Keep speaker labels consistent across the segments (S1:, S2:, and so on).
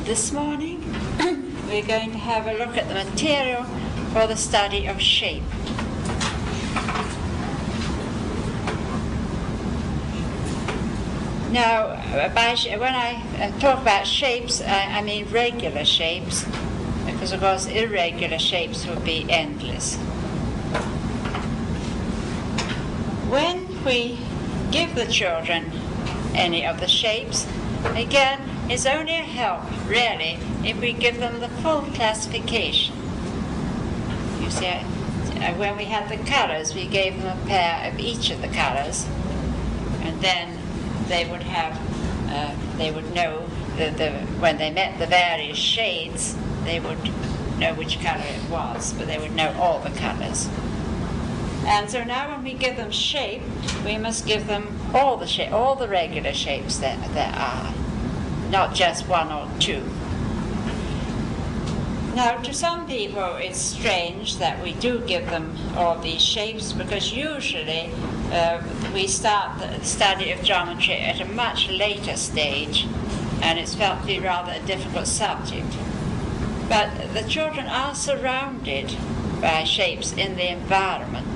S1: This morning we're going to have a look at the material for the study of shape. Now, when I talk about shapes, I mean regular shapes, because of course irregular shapes would be endless. When we give the children any of the shapes, again, it's only a help, really, if we give them the full classification. You see, when we had the colors, we gave them a pair of each of the colors, and then they would have, they would know when they met the various shades, they would know which color it was, but they would know all the colors. And so now when we give them shape, we must give them all the regular shapes that there are, not just one or two. Now, to some people, it's strange that we do give them all these shapes, because usually we start the study of geometry at a much later stage, and it's felt to be rather a difficult subject. But the children are surrounded by shapes in the environment.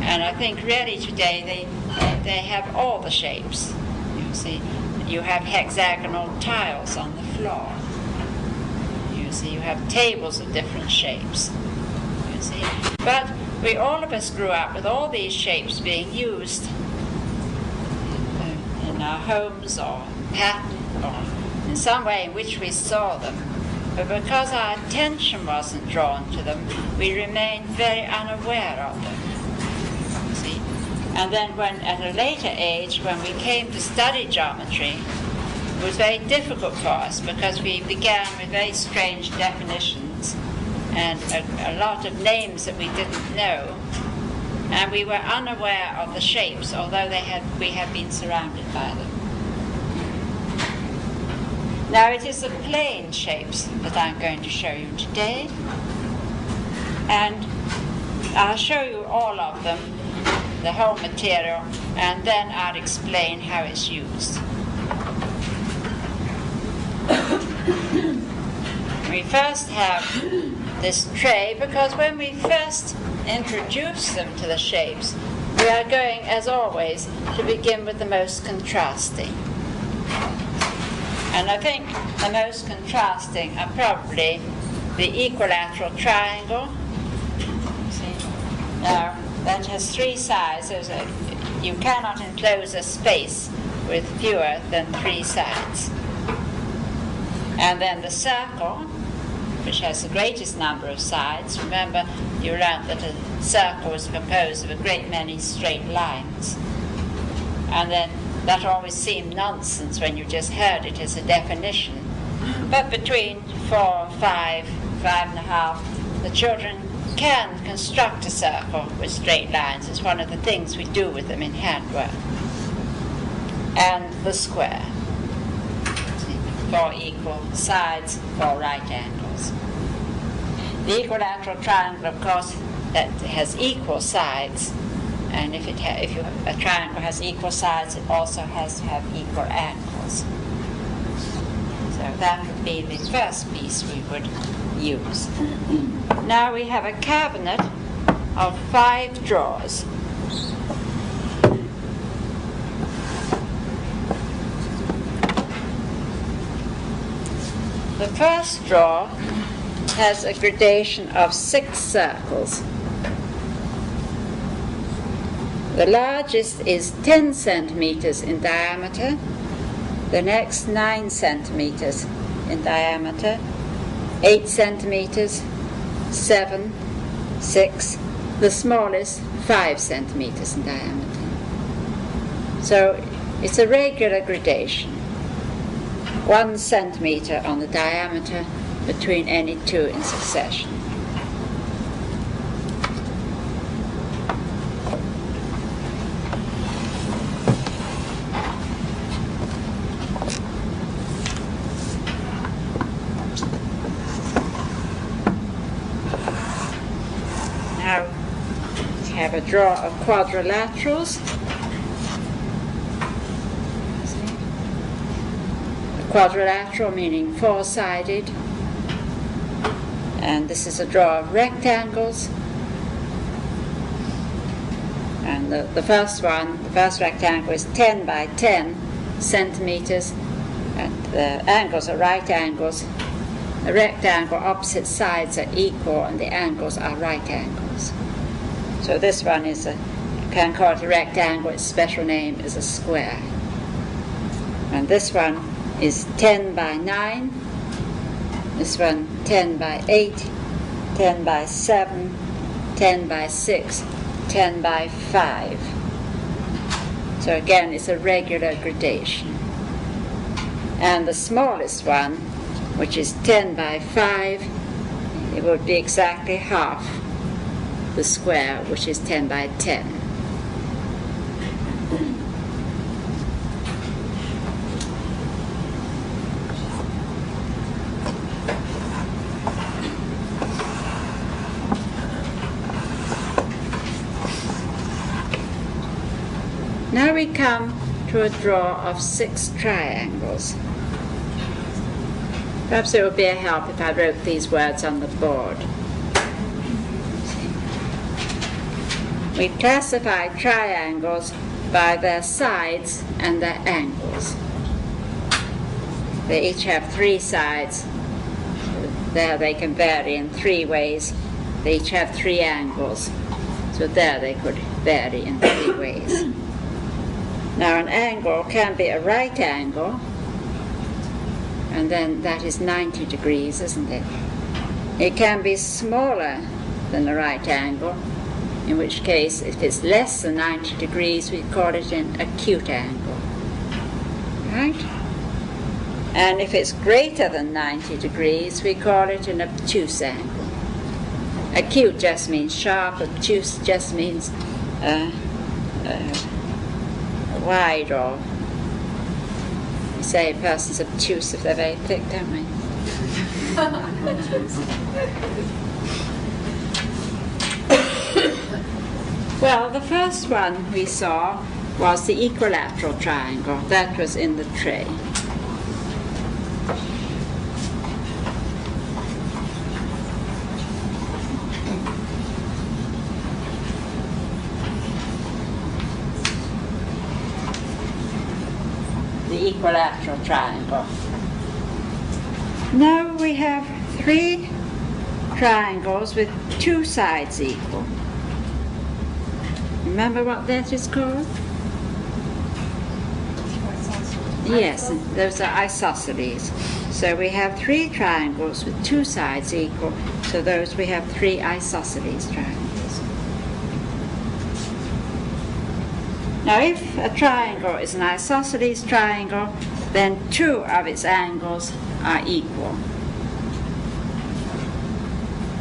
S1: And I think really today they have all the shapes. You see, you have hexagonal tiles on the floor. You see, you have tables of different shapes. You see, but all of us grew up with all these shapes being used in our homes or pattern or in some way in which we saw them. But because our attention wasn't drawn to them, we remained very unaware of them. And then when, at a later age, when we came to study geometry, it was very difficult for us because we began with very strange definitions and a lot of names that we didn't know. And we were unaware of the shapes, although we had been surrounded by them. Now it is the plane shapes that I'm going to show you today. And I'll show you all of them, the whole material, and then I'll explain how it's used. We first have this tray, because when we first introduce them to the shapes, we are going, as always, to begin with the most contrasting. And I think the most contrasting are probably the equilateral triangle. See? Now, that has three sides. You cannot enclose a space with fewer than three sides. And then the circle, which has the greatest number of sides. Remember, you learned that a circle is composed of a great many straight lines. And then that always seemed nonsense when you just heard it as a definition. But between 4, 5, 5.5, the children can construct a circle with straight lines. It's one of the things we do with them in handwork. And the square. 4 equal sides, 4 right angles. The equilateral triangle, of course, that has equal sides, and if a triangle has equal sides, it also has to have equal angles. So that would be the first piece we would use. Now we have a cabinet of 5 drawers. The first drawer has a gradation of 6 circles. The largest is 10 centimeters in diameter, the next 9 centimeters in diameter, 8 centimeters, 7, 6, the smallest 5 centimeters in diameter. So it's a regular gradation. 1 centimeter on the diameter between any 2 in succession. Now we have a drawer of quadrilaterals. quadrilateral, meaning four-sided. And this is a draw of rectangles. And the first rectangle is 10 by 10 centimeters, and the angles are right angles. The rectangle opposite sides are equal, and the angles are right angles. So this one is you can call it a rectangle. Its special name is a square. And this one is 10 by 9. This one 10 by 8, 10 by 7, 10 by 6, 10 by 5. So again, it's a regular gradation. And the smallest one, which is 10 by 5, it would be exactly half the square, which is 10 by 10. Now we come to a draw of 6 triangles. Perhaps it would be a help if I wrote these words on the board. We classify triangles by their sides and their angles. They each have 3 sides. There they can vary in 3 ways. They each have 3 angles. So there they could vary in 3 ways. Now an angle can be a right angle, and then that is 90 degrees, isn't it? It can be smaller than a right angle, in which case if it's less than 90 degrees we call it an acute angle. Right? And if it's greater than 90 degrees we call it an obtuse angle. Acute just means sharp, obtuse just means wide, or we say a person's obtuse if they're very thick, don't we? Well, the first one we saw was the equilateral triangle. That was in the tray. Equilateral triangle. Now we have 3 triangles with 2 sides equal. Remember what that is called? Yes, those are isosceles. So we have 3 triangles with 2 sides equal, so those we have 3 isosceles triangles. Now if a triangle is an isosceles triangle, then 2 of its angles are equal.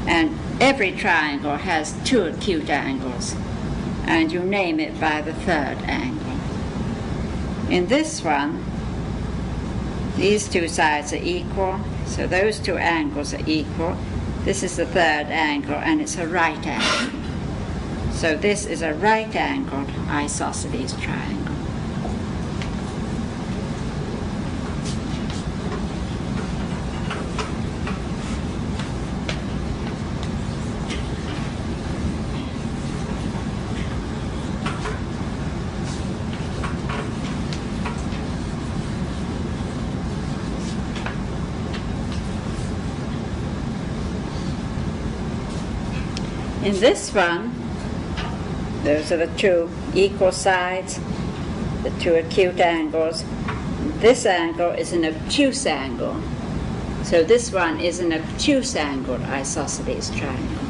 S1: And every triangle has 2 acute angles, and you name it by the 3rd angle. In this one, these 2 sides are equal, so those 2 angles are equal. This is the 3rd angle, and it's a right angle. So this is a right-angled isosceles triangle. In this one, those are the 2 equal sides, the 2 acute angles. This angle is an obtuse angle. So this one is an obtuse angled isosceles triangle.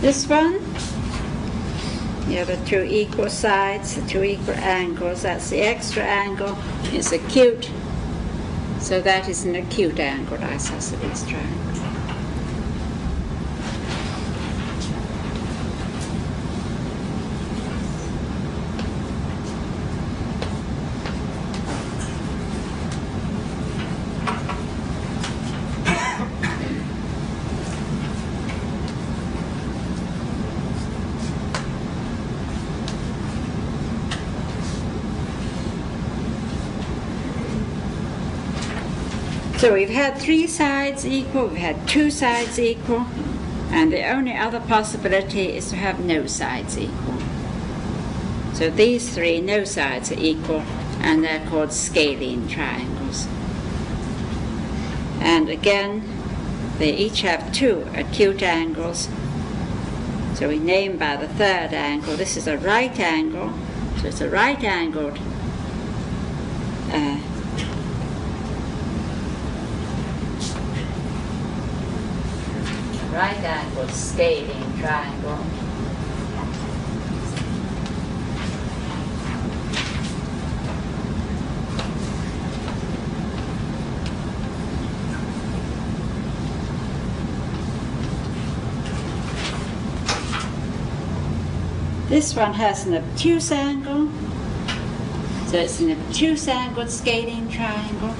S1: This one, you have the 2 equal sides, the 2 equal angles. That's the extra angle. It's acute, so that is an acute angled isosceles triangle. So we've had 3 sides equal, we've had 2 sides equal, and the only other possibility is to have no sides equal. So these 3 no sides are equal, and they're called scalene triangles. And again, they each have 2 acute angles. So we name by the third angle. This is a right angle, so it's a right angled scalene triangle. This one has an obtuse angle, so it's an obtuse angled scalene triangle.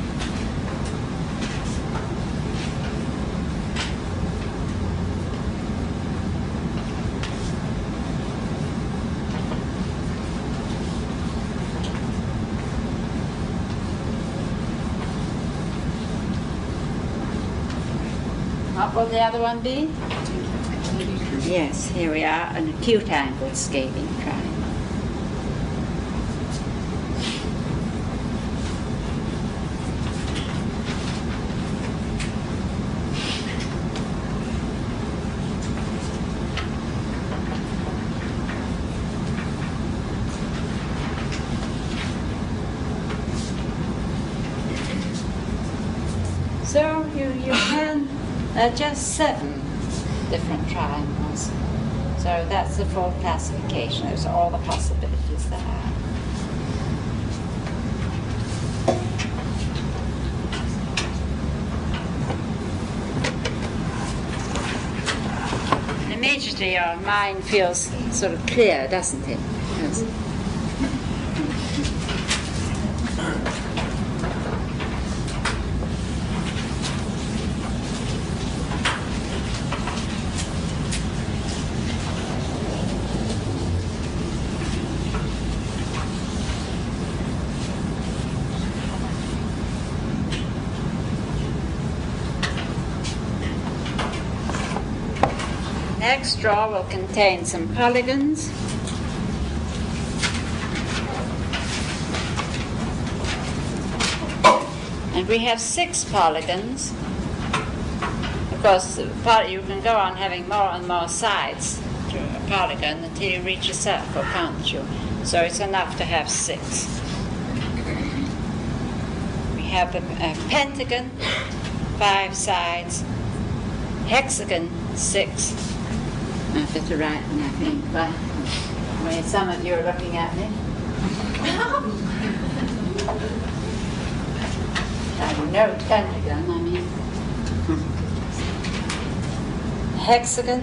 S1: What will the other one be? Yes, here we are, an acute angled scalene triangle. So you can just 7 different triangles. So that's the full classification. Those are all the possibilities there are. Immediately your mind feels sort of clear, doesn't it? Yes. Next draw will contain some polygons. And we have 6 polygons. Of course, you can go on having more and more sides to a polygon until you reach a circle, can't you? So it's enough to have 6. We have a pentagon, 5 sides, hexagon, 6. I better write one, I think, but some of you are looking at me. No pentagon, I mean. Hexagon.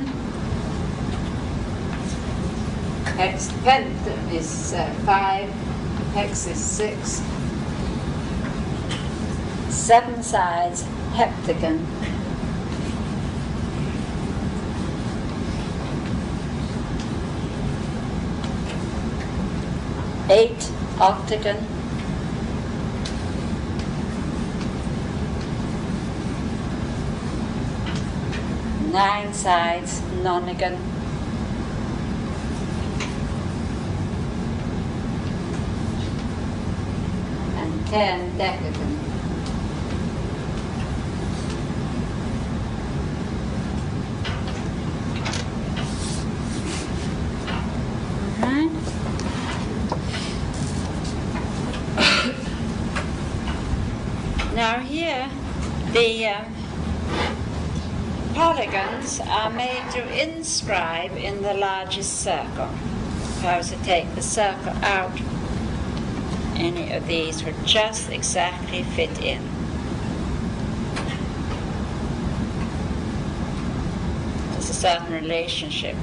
S1: Pent is 5, hex is 6. 7 sides, heptagon. 8 octagon, 9 sides, nonagon, and 10 decagon. Now here, the polygons are made to inscribe in the largest circle. If I was to take the circle out, any of these would just exactly fit in. There's a certain relationship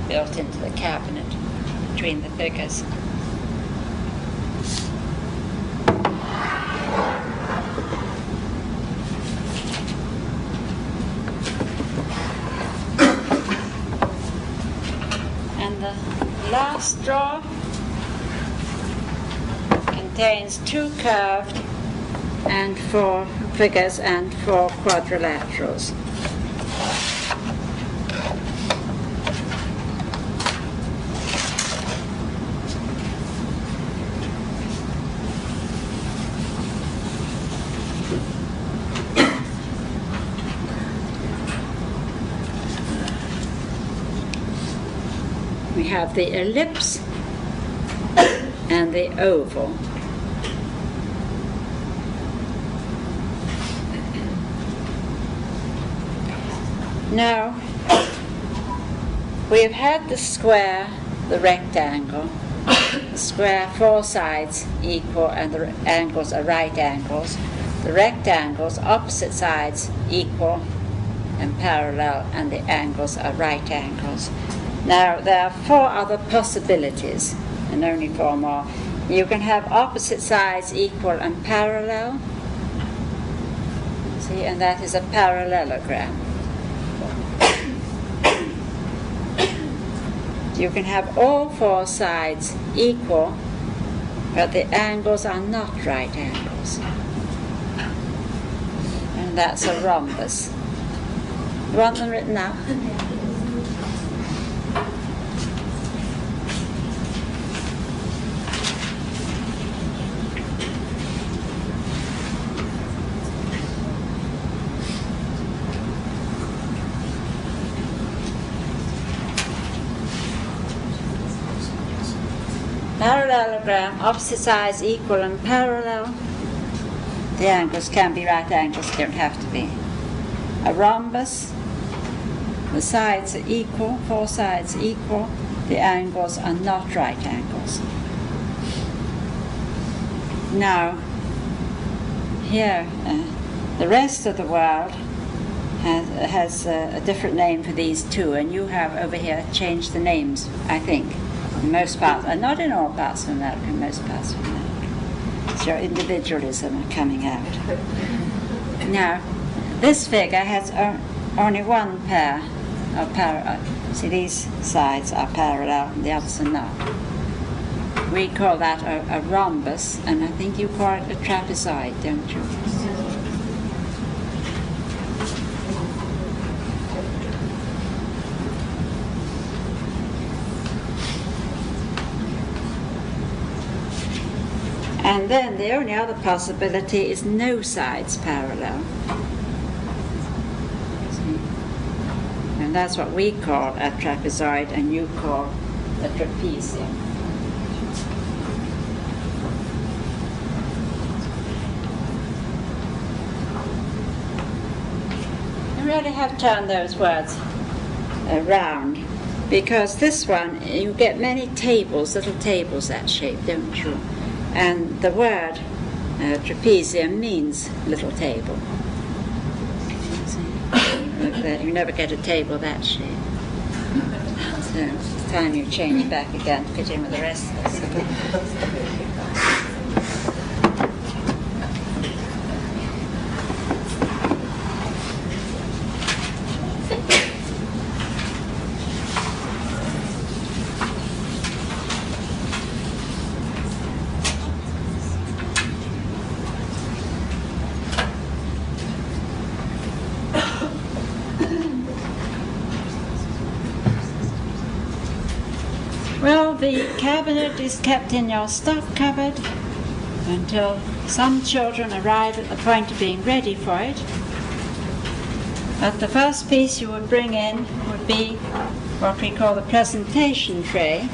S1: built into the cabinet between the figures. Last draw contains 2 curved and 4 figures and 4 quadrilaterals. We have the ellipse and the oval. Now, we've had the square, the rectangle, the square 4 sides equal and the angles are right angles. The rectangles, opposite sides equal and parallel, and the angles are right angles. Now, there are 4 other possibilities, and only 4 more. You can have opposite sides equal and parallel. See, and that is a parallelogram. You can have all 4 sides equal, but the angles are not right angles. And that's a rhombus. You want them written out? Parallelogram, opposite sides equal and parallel. The angles can be right angles, don't have to be. A rhombus, the sides are equal, 4 sides equal, the angles are not right angles. Now, here, the rest of the world has a different name for these 2, and you have over here changed the names, I think. In most parts, and not in all parts of America, in most parts of America. So your individualism coming out. Now, this figure has only 1 pair of parallel. See, these sides are parallel and the others are not. We call that a rhombus, and I think you call it a trapezoid, don't you? And then the only other possibility is no sides parallel. See? And that's what we call a trapezoid and you call a trapezium. You really have turned those words around, because this one, you get many tables, little tables that shape, don't you? And the word trapezium means little table. See? You never get a table that shape. So it's time you change back again to fit in with the rest of us. Well, the cabinet is kept in your stock cupboard until some children arrive at the point of being ready for it. But the first piece you would bring in would be what we call the presentation tray.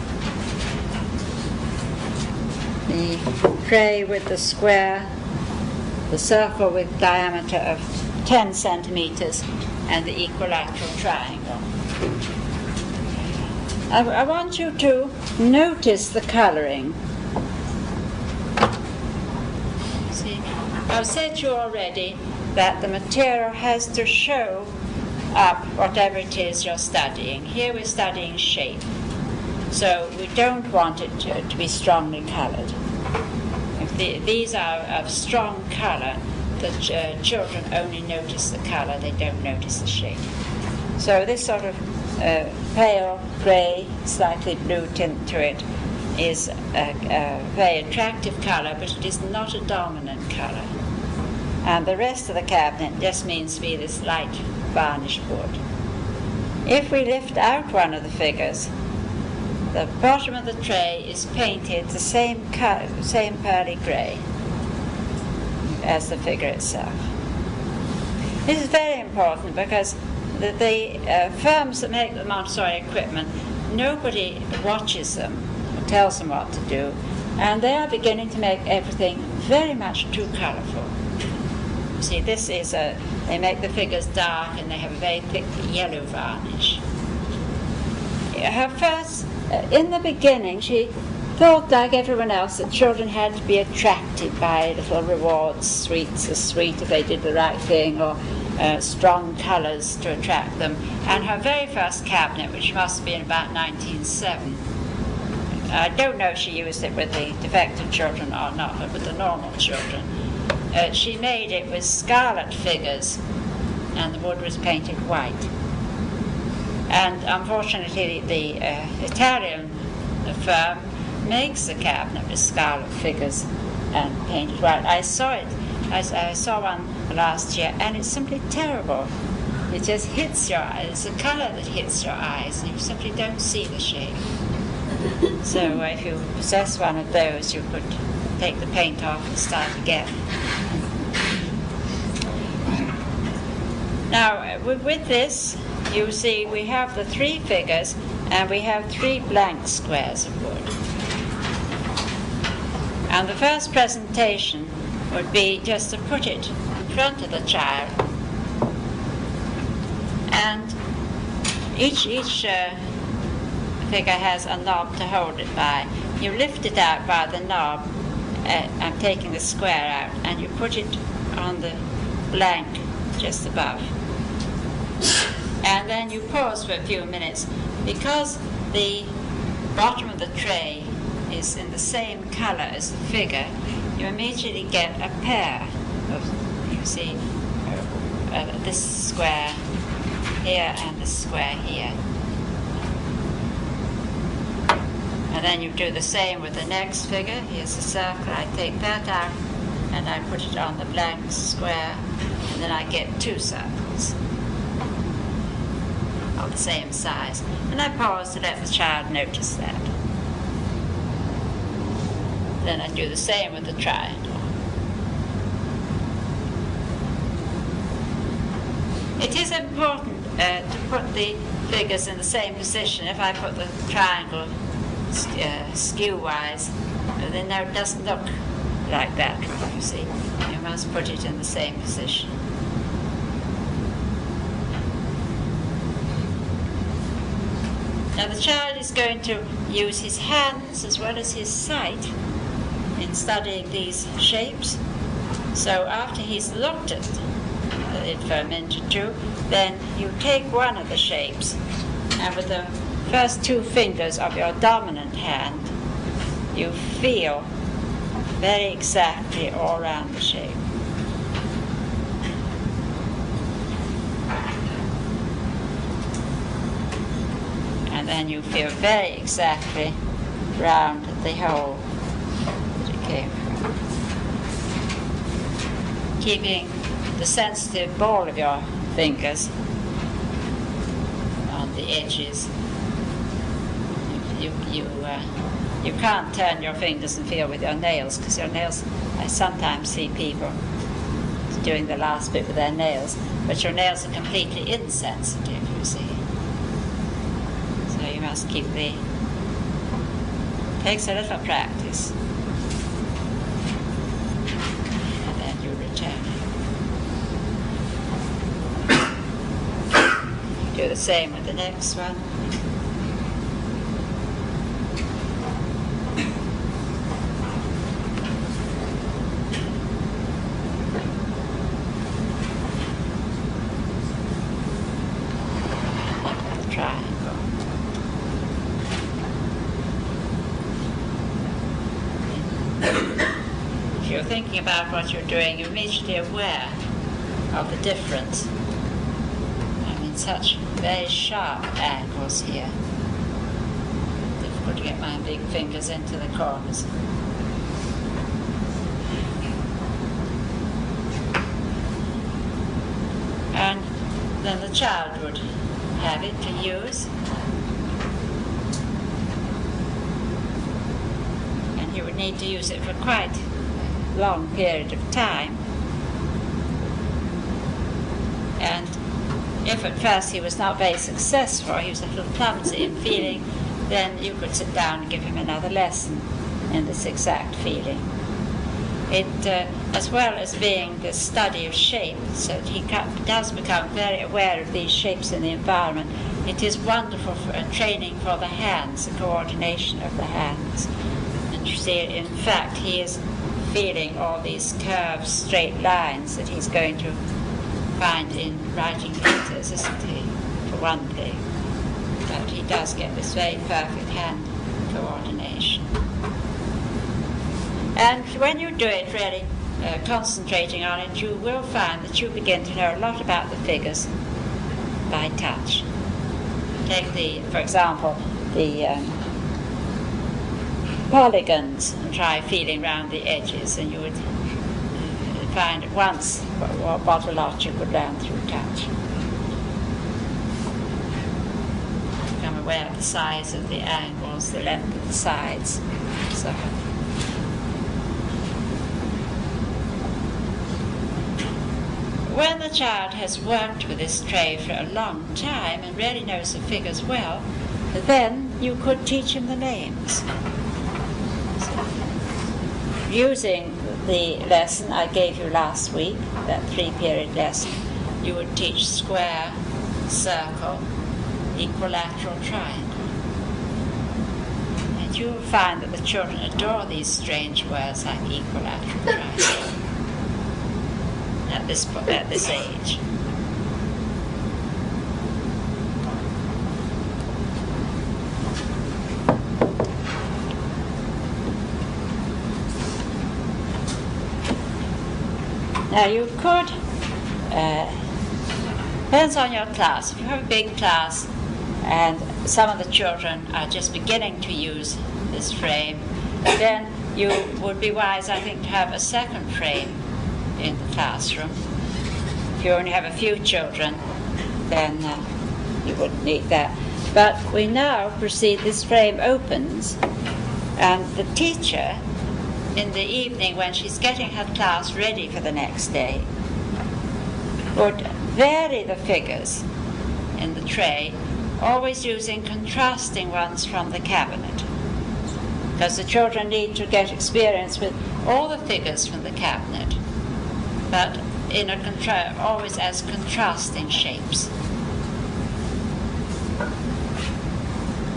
S1: The tray with the square, the circle with diameter of 10 centimeters, and the equilateral triangle. I want you to notice the coloring. See, I've said to you already that the material has to show up whatever it is you're studying. Here we're studying shape, so we don't want it to be strongly colored. If these are of strong color, the children only notice the color, they don't notice the shape. So this sort of pale grey, slightly blue tint to it is a very attractive color, but it is not a dominant color. and the rest of the cabinet just means to be this light varnished wood. If we lift out one of the figures, the bottom of the tray is painted the same pearly grey as the figure itself. This is very important because the firms that make the Montessori equipment, nobody watches them or tells them what to do, and they are beginning to make everything very much too colourful. You see, this is they make the figures dark and they have a very thick yellow varnish. Her first, in the beginning, she thought, like everyone else, that children had to be attracted by little rewards, sweets, sweet if they did the right thing, or strong colours to attract them. And her very first cabinet, which must have been about 1907, I don't know if she used it with the defective children or not, but with the normal children, she made it with scarlet figures, and the wood was painted white. And unfortunately, the Italian firm makes the cabinet with scarlet figures and painted white. I saw it. I saw one last year, and it's simply terrible. It just hits your eyes. It's a colour that hits your eyes, and you simply don't see the shade. So if you possess one of those, you could take the paint off and start again. Now, with this, you see we have the 3 figures, and we have 3 blank squares of wood. And the first presentation would be just to put it in front of the child, and each figure has a knob to hold it by. You lift it out by the knob. I'm taking the square out, and you put it on the blank just above. And then you pause for a few minutes. Because the bottom of the tray is in the same colour as the figure, you immediately get a pair of, you see, this square here and this square here. And then you do the same with the next figure. Here's a circle. I take that out and I put it on the blank square, and then I get 2 circles of the same size. And I pause to let the child notice that. Then I do the same with the triangle. It is important to put the figures in the same position. If I put the triangle skew-wise, then it doesn't look like that, you see. You must put it in the same position. Now the child is going to use his hands as well as his sight in studying these shapes. So after he's looked at it for a minute or 2, then you take one of the shapes, and with the first 2 fingers of your dominant hand, you feel very exactly all around the shape. And then you feel very exactly round the hole that it came from. Keeping the sensitive ball of your fingers on the edges. You can't turn your fingers and feel with your nails, because your nails, I sometimes see people doing the last bit with their nails, but your nails are completely insensitive, you see. So you must keep takes a little practice. And then you return it. Do the same with the next one. Thinking about what you're doing, you're immediately aware of the difference. I mean, such very sharp angles here. Difficult to get my big fingers into the corners. the child would have it to use. And he would need to use it for quite a long period of time. And if at first he was not very successful, he was a little clumsy in feeling, then you could sit down and give him another lesson in this exact feeling. It, as well as being the study of shape, so that he does become very aware of these shapes in the environment, it is wonderful for a training for the hands, the coordination of the hands. And you see, in fact, he is feeling all these curved, straight lines that he's going to find in writing letters, isn't he, for one thing. But he does get this very perfect hand coordination. And when you do it really concentrating on it, you will find that you begin to know a lot about the figures by touch. Take for example, the polygons, and try feeling round the edges, and you would find at once what a lot you could learn through touch. Become aware of the size of the angles, the length of the sides, and so on. When the child has worked with this tray for a long time and really knows the figures well, then you could teach him the names. So, using the lesson I gave you last week, that 3-period lesson, you would teach square, circle, equilateral, triangle. And you will find that the children adore these strange words like equilateral, triangle. At this age. Now you could, depends on your class. If you have a big class and some of the children are just beginning to use this frame, then you would be wise, I think, to have a second frame in the classroom. If you only have a few children, then you wouldn't need that. But we now proceed, this frame opens, and the teacher, in the evening when she's getting her class ready for the next day, would vary the figures in the tray, always using contrasting ones from the cabinet. Because the children need to get experience with all the figures from the cabinet, but in always as contrasting shapes.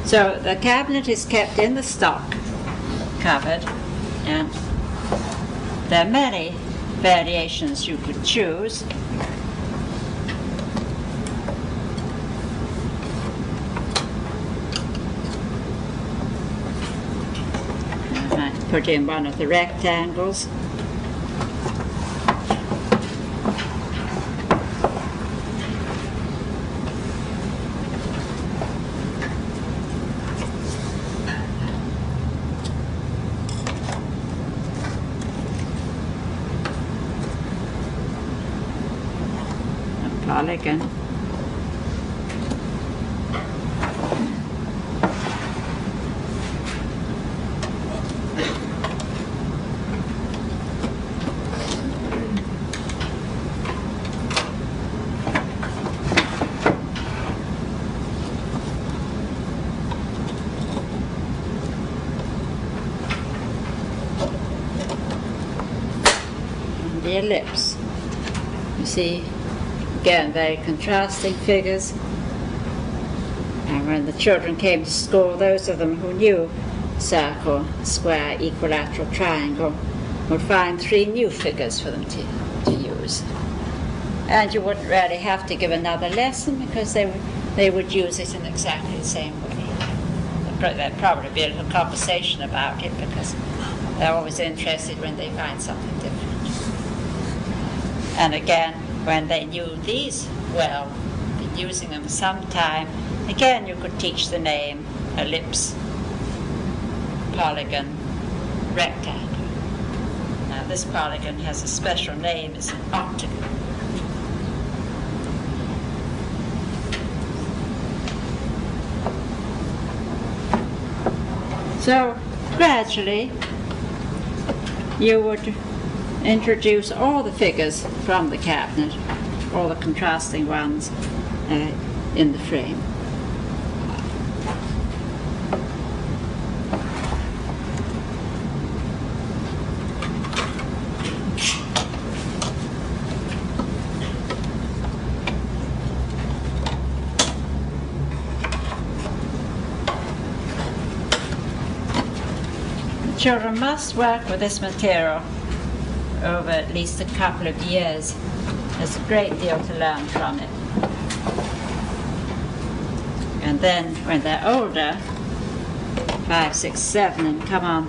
S1: So the cabinet is kept in the stock cupboard, and there are many variations you could choose. I might put in one of the rectangles. Polygon. And the ellipse. You see, again, very contrasting figures. And when the children came to school, those of them who knew circle, square, equilateral, triangle would find 3 new figures for them to use. And you wouldn't really have to give another lesson because they would use it in exactly the same way. There'd probably be a little conversation about it because they're always interested when they find something different. And again, when they knew these well, been using them some time, again you could teach the name, ellipse, polygon, rectangle. Now this polygon has a special name, it's an octagon. So gradually you would introduce all the figures from the cabinet, all the contrasting ones, in the frame. Children must work with this material over at least a couple of years. There's a great deal to learn from it. And then when they're older, 5, 6, 7, and come on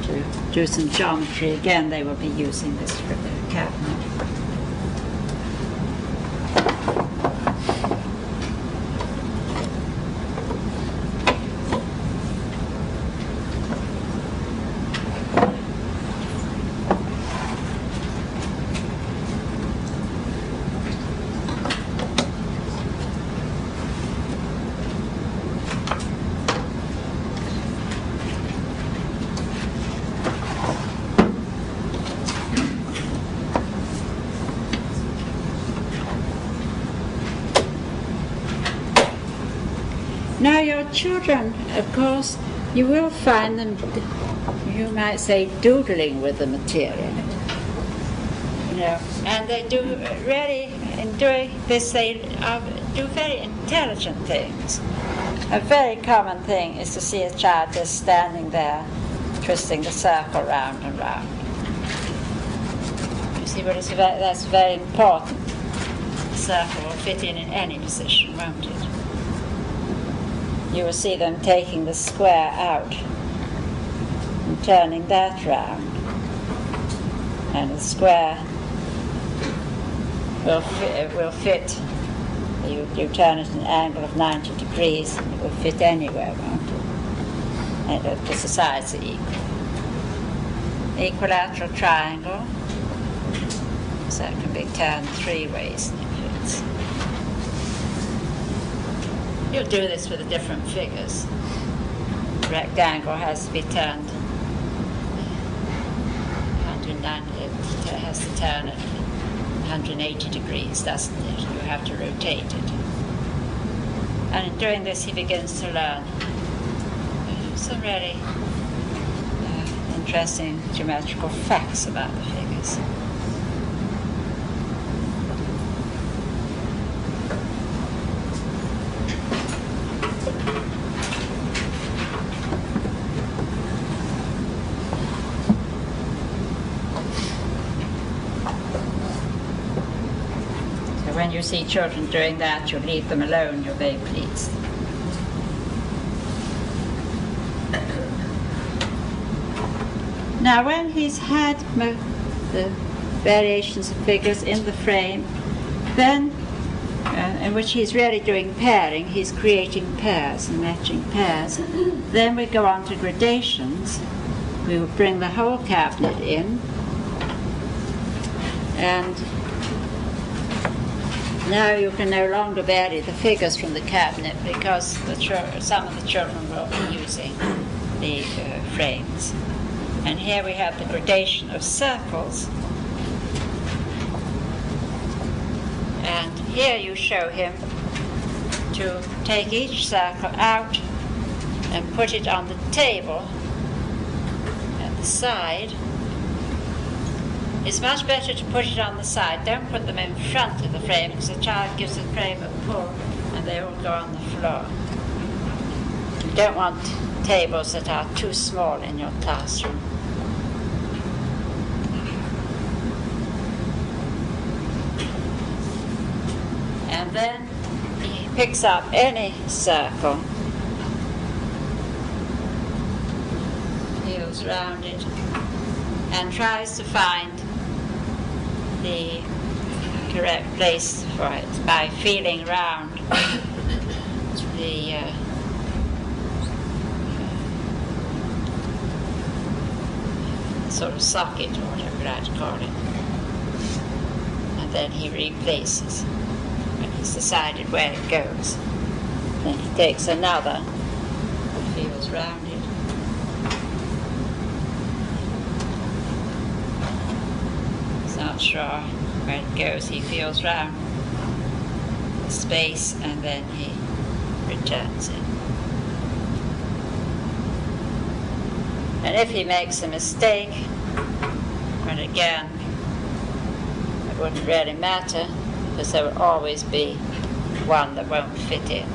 S1: to do some geometry, again they will be using this for their cabinet. Now your children, of course, you will find them, you might say, doodling with the material. You know, and they do really, in doing this, they do very intelligent things. A very common thing is to see a child just standing there, twisting the circle round and round. You see, but that's very important. The circle will fit in any position, won't it? You will see them taking the square out and turning that round. And the square will fit. You turn it at an angle of 90 degrees, and it will fit anywhere, won't it? And because the sides are equal. Equilateral triangle, so it can be turned 3 ways and it fits. You'll do this with the different figures. The rectangle has to be turned 190, it has to turn at 180 degrees, doesn't it? You have to rotate it. And in doing this, he begins to learn some really interesting geometrical facts about the figures. When you see children doing that, you leave them alone, you're very pleased. Now when he's had the variations of figures in the frame, then in which he's really doing pairing, he's creating pairs and matching pairs, then we go on to gradations. We will bring the whole cabinet in, and now you can no longer vary the figures from the cabinet because some of the children will be using the frames. And here we have the gradation of circles. And here you show him to take each circle out and put it on the table at the side. It's much better to put it on the side. Don't put them in front of the frame because the child gives the frame a pull and they all go on the floor. You don't want tables that are too small in your classroom. And then he picks up any circle, feels round it, and tries to find the correct place for it by feeling round the sort of socket, or whatever you like to call it. And then he replaces. When he's decided where it goes, then he takes another, feels round it, not sure where it goes. He feels round the space and then he returns it. And if he makes a mistake, but again, it wouldn't really matter because there will always be one that won't fit in.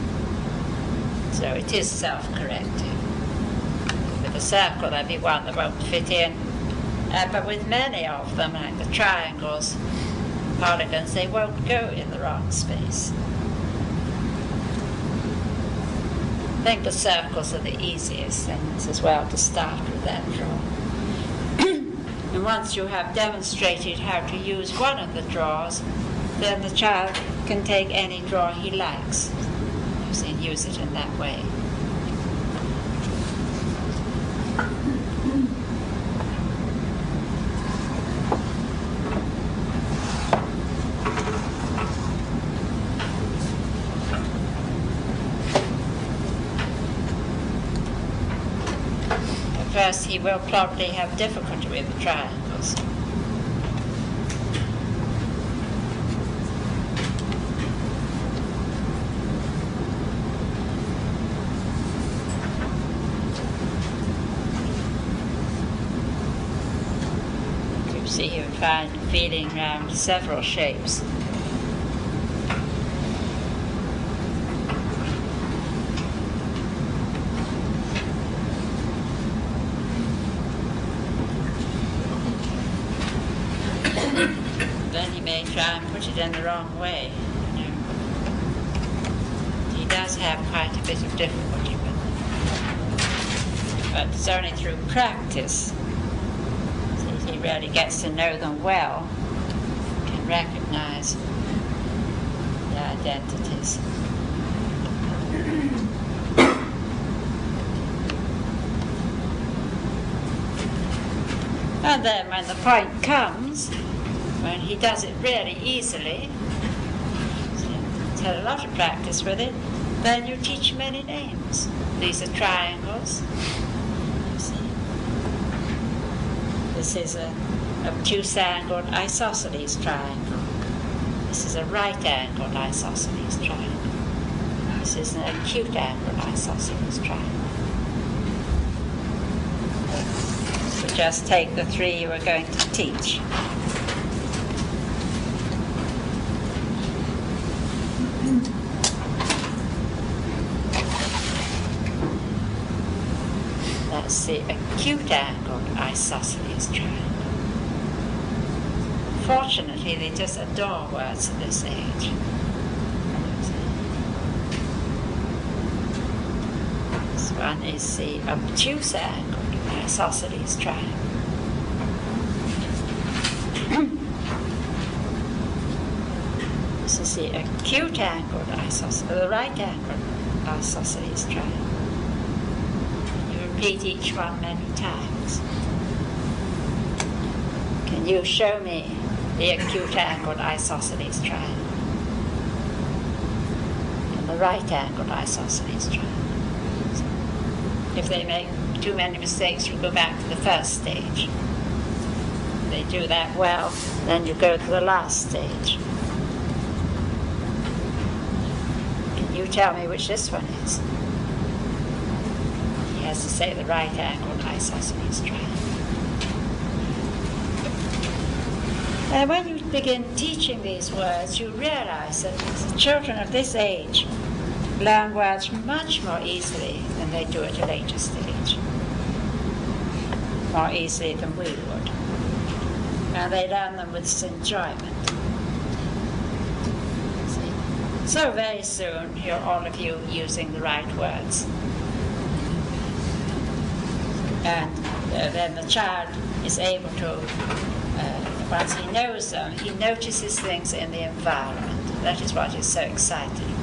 S1: So it is self-correcting. With a circle, there'll be one that won't fit in. But with many of them, like the triangles, polygons, they won't go in the wrong space. I think the circles are the easiest things as well to start with that draw. And once you have demonstrated how to use one of the draws, then the child can take any draw he likes and use it in that way. First, he will probably have difficulty with the triangles. You see him feeling around several shapes. Then he may try and put it in the wrong way. You know. He does have quite a bit of difficulty with it. But it's only through practice that he really gets to know them well, can recognize the identities. And then when the point comes, when he does it really easily, he's had a lot of practice with it, then you teach many names. These are triangles. You see. This is a obtuse-angled isosceles triangle. This is a right-angled isosceles triangle. This is an acute-angled isosceles triangle. So just take the three you are going to teach. That's the acute-angled isosceles triangle. Fortunately, they just adore words at this age. This one is the obtuse-angled isosceles triangle. This is the acute-angled the right-angled isosceles triangle. Repeat each one many times. Can you show me the acute-angled isosceles triangle and the right-angled isosceles triangle? If they make too many mistakes, you go back to the first stage. If they do that well, then you go to the last stage. Can you tell me which this one is? Has to say the right-angled isosceles triangle. And when you begin teaching these words, you realize that children of this age learn words much more easily than they do at a later stage. More easily than we would. And they learn them with enjoyment. See? So very soon, you're all of you using the right words. And then the child is able to, once he knows them, he notices things in the environment. That is what is so exciting.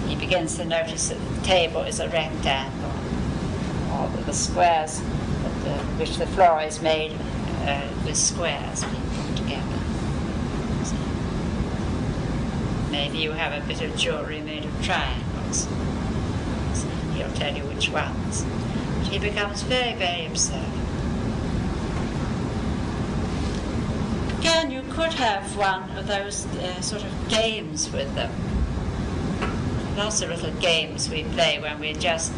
S1: He begins to notice that the table is a rectangle, or that the squares, which the floor is made with squares being put together. So maybe you have a bit of jewelry made of triangles. So he'll tell you which ones. He becomes very, very observant. could have one of those sort of games with them. Lots of little games we play when we just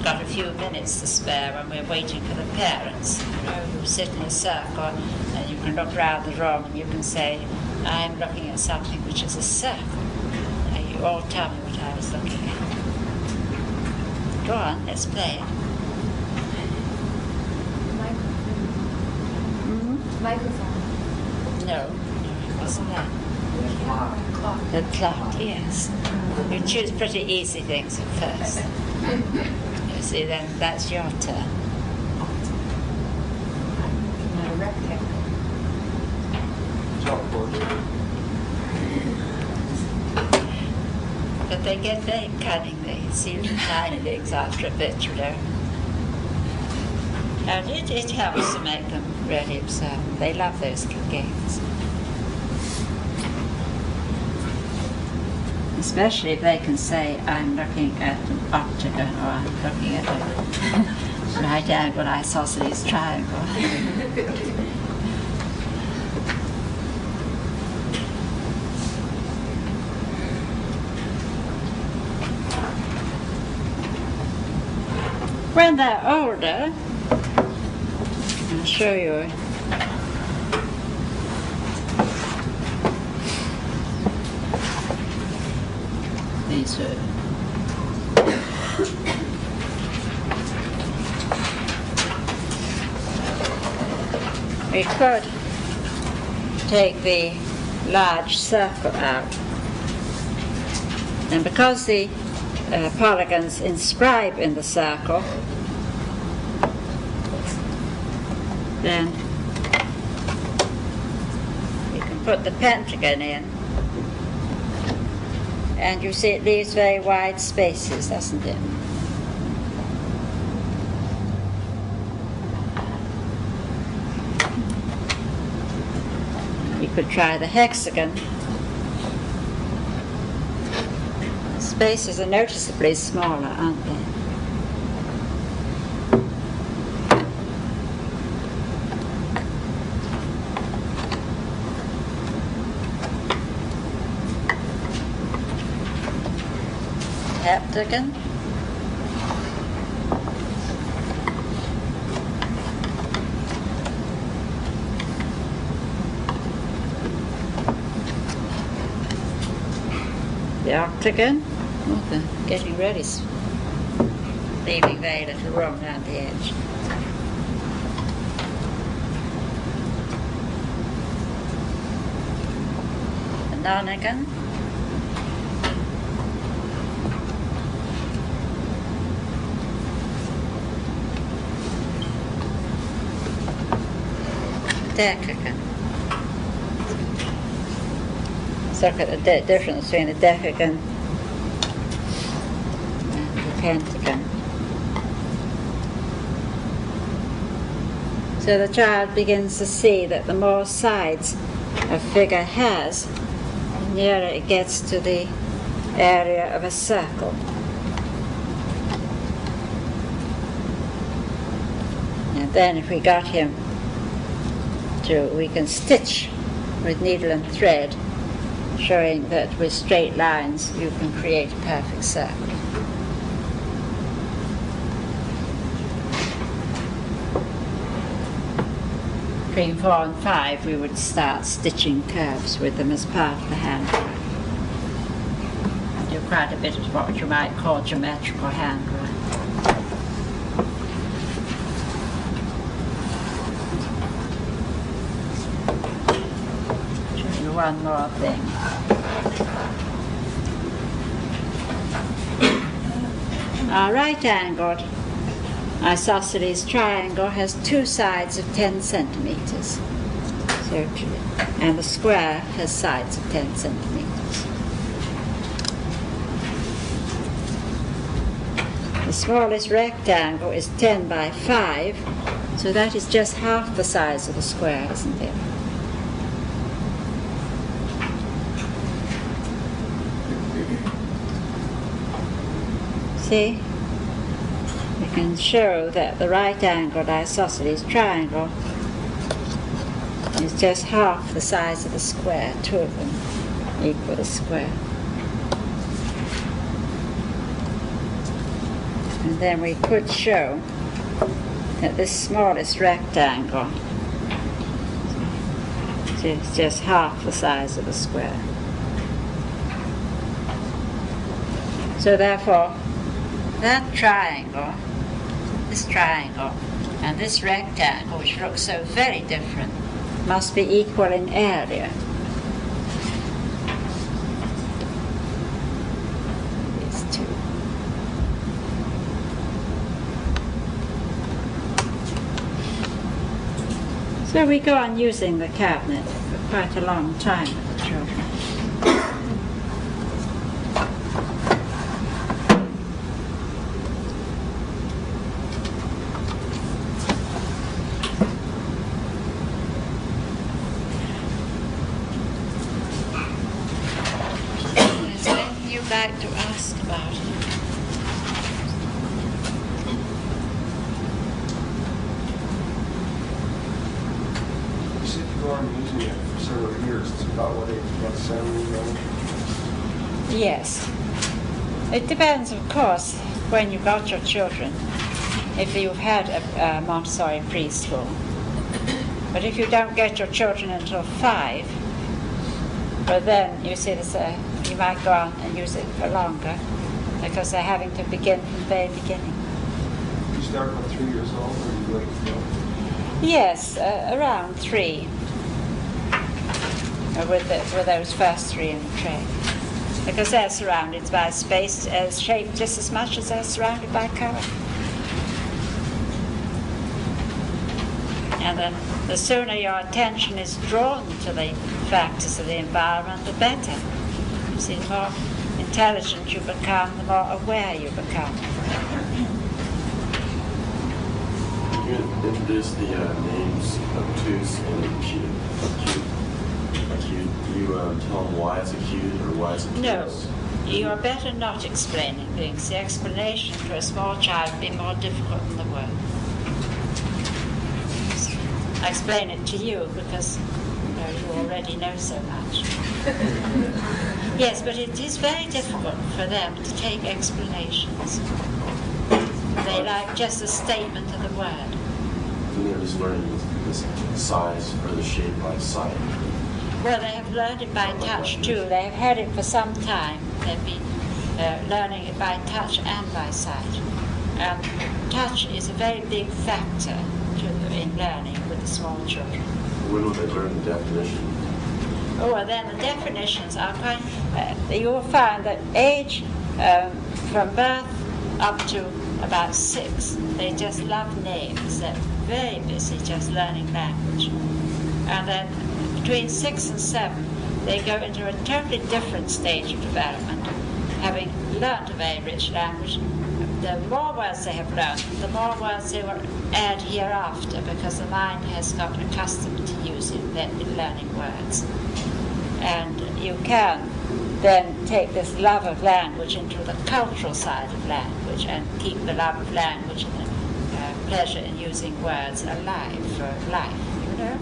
S1: got a few minutes to spare when we're waiting for the parents. You know, you sit in a circle and you can look round the room and you can say, I'm looking at something which is a circle. And you all tell me what I was looking at. Go on, let's play it.
S2: Microphone.
S1: No, it wasn't that. The clock, yes. You choose pretty easy things at first. You see, then that's your turn.
S2: A rectangle.
S1: But they get very cunning. They see little tiny things after a bit, you know. And it helps to make them really observant. They love those little games. Especially if they can say, I'm looking at an octagon, or I'm looking at a right angle isosceles triangle. When they're older, I'll show you. These we could take the large circle out, and because the polygons inscribe in the circle, then you can put the pentagon in, and you see it leaves very wide spaces, doesn't it? You could try the hexagon. The spaces are noticeably smaller, aren't they? Heptagon. The octagon. Oh, they're getting ready, leaving very little room around the edge. The nonagon. Decagon. Let's look at the difference between the decagon and the pentagon. So the child begins to see that the more sides a figure has, the nearer it gets to the area of a circle. And then if we got him we can stitch with needle and thread, showing that with straight lines you can create a perfect circle. Between 4 and 5 we would start stitching curves with them as part of the handwork. Do quite a bit of what you might call geometrical handwork. One more thing. Our right-angled isosceles triangle has 2 sides of 10 centimeters. So, and the square has sides of 10 centimeters. The smallest rectangle is 10 by 5, so that is just half the size of the square, isn't it? See? We can show that the right-angled isosceles triangle is just half the size of a square. Two of them equal a square. And then we could show that this smallest rectangle is just half the size of a square. So therefore, that triangle, this triangle, and this rectangle, which looks so very different, must be equal in area. These two. So we go on using the cabinet for quite a long time with the children. Is there anything you'd like to ask about it?
S3: You said you go on using it for several years. It's about what age? About 7 years old?
S1: Yes. It depends, of course, when you got your children, if you've had a Montessori preschool. But if you don't get your children until 5, but then you see you might go on and use it for longer because they're having to begin from the very beginning.
S3: You start about 3 years old, or you wait to go?
S1: Yes, around 3, with those first 3 in the tray. Because they're surrounded by space shaped just as much as they're surrounded by color. And then the sooner your attention is drawn to the factors of the environment, the better. You see, the more intelligent you become, the more aware you become.
S4: You introduced the names obtuse and acute. You tell them why it's acute or why it's obtuse?
S1: No, you are better not explaining things. The explanation for a small child would be more difficult than the word. I explain it to you because you already know so much. Yes, but it is very difficult for them to take explanations. They like just a statement of the word.
S4: And they're just learning this size or the shape by sight.
S1: Well, they have learned it by touch too. They have had it for some time. They've been learning it by touch and by sight. Touch is a very big factor in learning with the small children.
S4: When will they learn the definition?
S1: Oh, well, then the definitions are quite... you will find that age from birth up to about 6, they just love names. They're very busy just learning language. And then between 6 and 7, they go into a totally different stage of development, having learnt a very rich language. The more words they have learned, the more words they will add hereafter, because the mind has got accustomed to learning words. And you can then take this love of language into the cultural side of language and keep the love of language and the pleasure in using words alive for life, you know.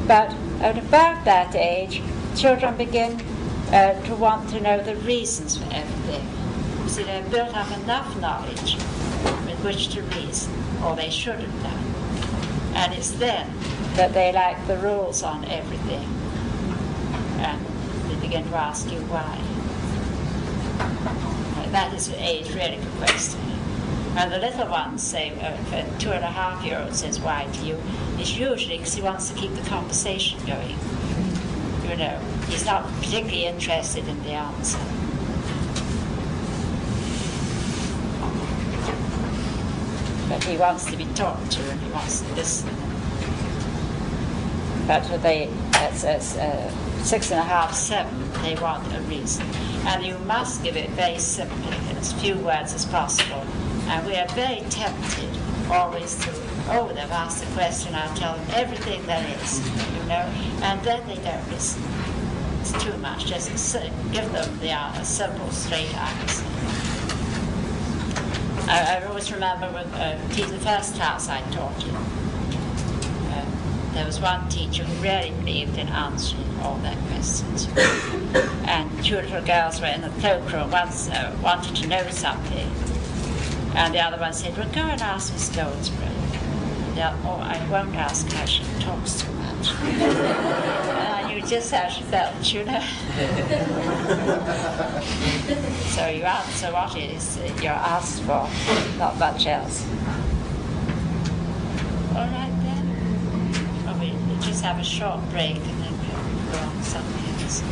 S1: But at about that age, children begin to want to know the reasons for everything. You see, they've built up enough knowledge with which to reason, or they should have done. And it's then that they like the rules on everything. And they begin to ask you why. That is an age-really question. And the little ones say, if a 2.5-year-old says why to you, it's usually because he wants to keep the conversation going. You know, he's not particularly interested in the answer. But he wants to be talked to and he wants to listen. But at 6.5, 7, they want a reason. And you must give it very simply, in as few words as possible. And we are very tempted always to, they've asked a question, I'll tell them everything there is, you know, and then they don't listen. It's too much. Just give them a simple, straight answer. I always remember with the first class I taught in, there was one teacher who really believed in answering all their questions. And two little girls were in the cloakroom. One wanted to know something, and the other one said, "Well, go and ask Miss Goldsborough." "Oh, I won't ask her, she talks too much." And I knew just how she felt, you know. So you answer what it is you're asked for, not much else. All right then. Well, we just have a short break and then we'll go on to something else.